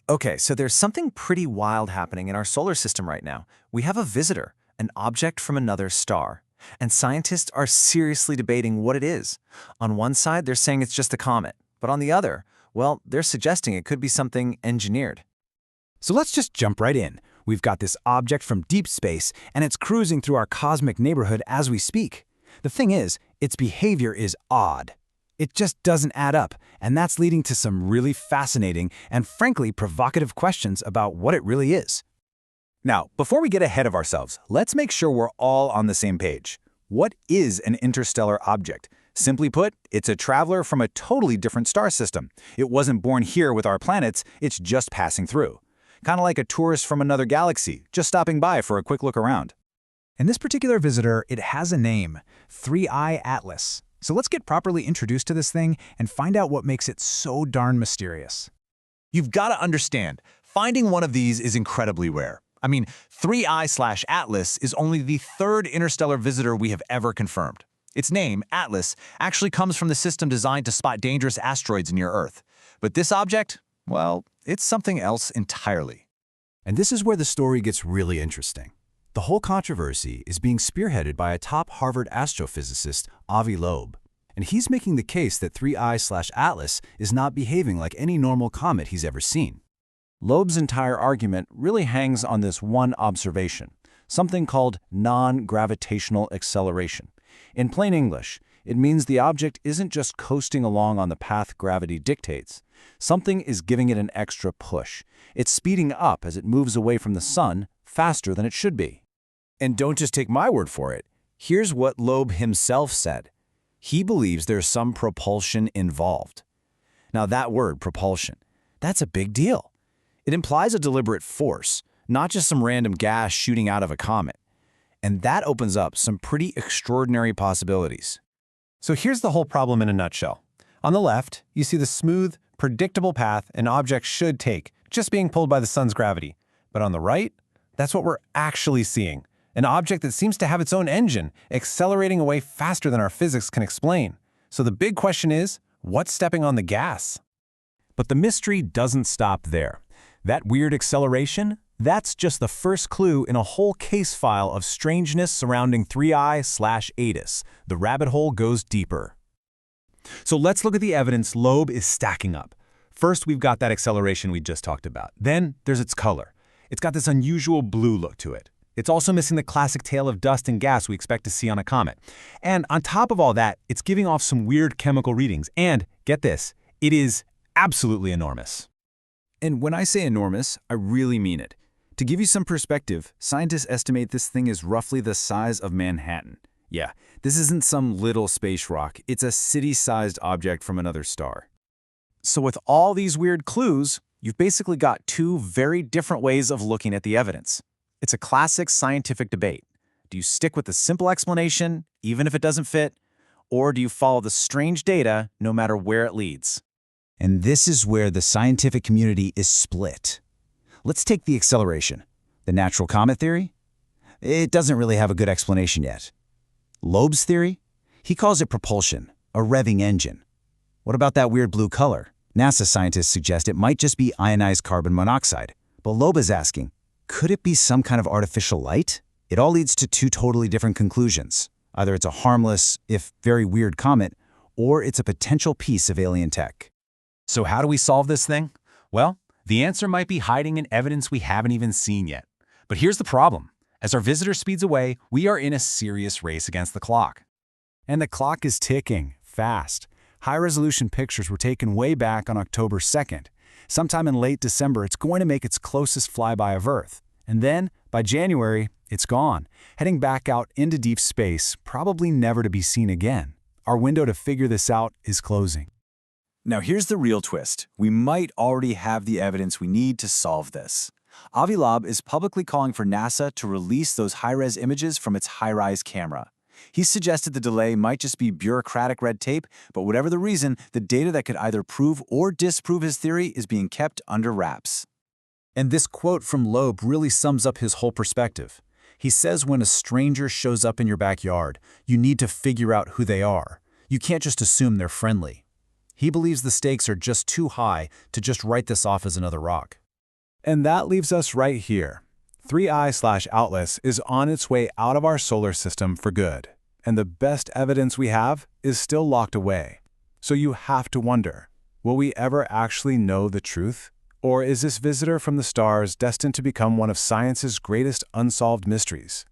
Okay, so there's something pretty wild happening in our solar system right now. We have a visitor, an object from another star, and scientists are seriously debating what it is. On one side, they're saying it's just a comet, but on the other, well, they're suggesting it could be something engineered. So let's just jump right in. We've got this object from deep space, and it's cruising through our cosmic neighborhood as we speak. The thing is, its behavior is odd. It just doesn't add up, and that's leading to some really fascinating and frankly provocative questions about what it really is. Now, before we get ahead of ourselves, let's make sure we're all on the same page. What is an interstellar object? Simply put, it's a traveler from a totally different star system. It wasn't born here with our planets, it's just passing through. Kind of like a tourist from another galaxy, just stopping by for a quick look around. And this particular visitor, it has a name, 3I Atlas. So let's get properly introduced to this thing and find out what makes it so darn mysterious. You've got to understand, finding one of these is incredibly rare. I mean, 3I/Atlas is only the third interstellar visitor we have ever confirmed. Its name, Atlas, actually comes from the system designed to spot dangerous asteroids near Earth. But this object, well, it's something else entirely. And this is where the story gets really interesting. The whole controversy is being spearheaded by a top Harvard astrophysicist, Avi Loeb. And he's making the case that 3I/Atlas is not behaving like any normal comet he's ever seen. Loeb's entire argument really hangs on this one observation, something called non-gravitational acceleration. In plain English, it means the object isn't just coasting along on the path gravity dictates. Something is giving it an extra push. It's speeding up as it moves away from the sun faster than it should be. And don't just take my word for it. Here's what Loeb himself said. He believes there's some propulsion involved. Now that word, propulsion, that's a big deal. It implies a deliberate force, not just some random gas shooting out of a comet. And that opens up some pretty extraordinary possibilities. So here's the whole problem in a nutshell. On the left, you see the smooth, predictable path an object should take, just being pulled by the sun's gravity. But on the right, that's what we're actually seeing. An object that seems to have its own engine, accelerating away faster than our physics can explain. So the big question is, what's stepping on the gas? But the mystery doesn't stop there. That weird acceleration, that's just the first clue in a whole case file of strangeness surrounding 3I/ATIS. The rabbit hole goes deeper. So let's look at the evidence Loeb is stacking up. First, we've got that acceleration we just talked about. Then there's its color. It's got this unusual blue look to it. It's also missing the classic tail of dust and gas we expect to see on a comet. And on top of all that, it's giving off some weird chemical readings. And, get this, it is absolutely enormous. And when I say enormous, I really mean it. To give you some perspective, scientists estimate this thing is roughly the size of Manhattan. Yeah, this isn't some little space rock. It's a city-sized object from another star. So with all these weird clues, you've basically got two very different ways of looking at the evidence. It's a classic scientific debate. Do you stick with the simple explanation, even if it doesn't fit, or do you follow the strange data no matter where it leads? And this is where the scientific community is split. Let's take the acceleration. The natural comet theory? It doesn't really have a good explanation yet. Loeb's theory? He calls it propulsion, a revving engine. What about that weird blue color? NASA scientists suggest it might just be ionized carbon monoxide. But Loeb is asking, could it be some kind of artificial light? It all leads to two totally different conclusions. Either it's a harmless, if very weird comet, or it's a potential piece of alien tech. So how do we solve this thing? Well, the answer might be hiding in evidence we haven't even seen yet. But here's the problem. As our visitor speeds away, we are in a serious race against the clock. And the clock is ticking, fast. High-resolution pictures were taken way back on October 2nd. Sometime in late December, it's going to make its closest flyby of Earth. And then, by January, it's gone, heading back out into deep space, probably never to be seen again. Our window to figure this out is closing. Now here's the real twist. We might already have the evidence we need to solve this. Avi Loeb is publicly calling for NASA to release those high-res images from its HiRISE camera. He's suggested the delay might just be bureaucratic red tape, but whatever the reason, the data that could either prove or disprove his theory is being kept under wraps. And this quote from Loeb really sums up his whole perspective. He says when a stranger shows up in your backyard, you need to figure out who they are. You can't just assume they're friendly. He believes the stakes are just too high to just write this off as another rock. And that leaves us right here. 3I/Atlas is on its way out of our solar system for good, and the best evidence we have is still locked away. So you have to wonder, will we ever actually know the truth? Or is this visitor from the stars destined to become one of science's greatest unsolved mysteries?